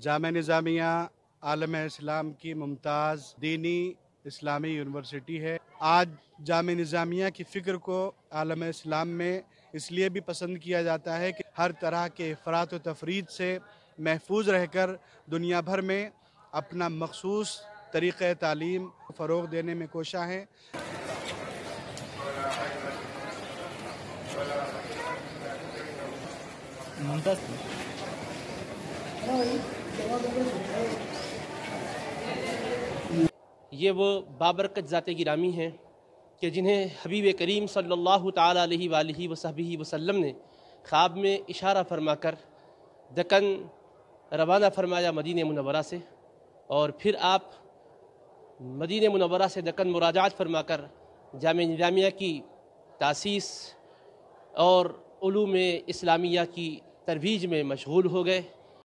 जामिया निज़ामिया आलम इस्लाम की मुमताज़ दीनी इस्लामी यूनिवर्सिटी है। आज जामिया निज़ामिया की फ़िक्र को आलम इस्लाम में इसलिए भी पसंद किया जाता है कि हर तरह के अफ़रात व तफरीद से महफूज रहकर दुनिया भर में अपना मखसूस तरीक़े तालीम फ़रोग़ देने में कोशा है। ये वो बाबरकत ज़ाते गिरामी हैं कि जिन्हें हबीब करीम सल्लल्लाहु ताला अलैहि वसहबिही वसल्लम ने ख्वाब में इशारा फरमाकर दक्कन रवाना फरमाया मदीने मुनव्वरा से, और फिर आप मदीने मुनव्वरा से दक्कन मुराजात फरमाकर जामिया निज़ामिया की तासीस और उलूम इस्लामिया की तरवीज में मशगूल हो गए।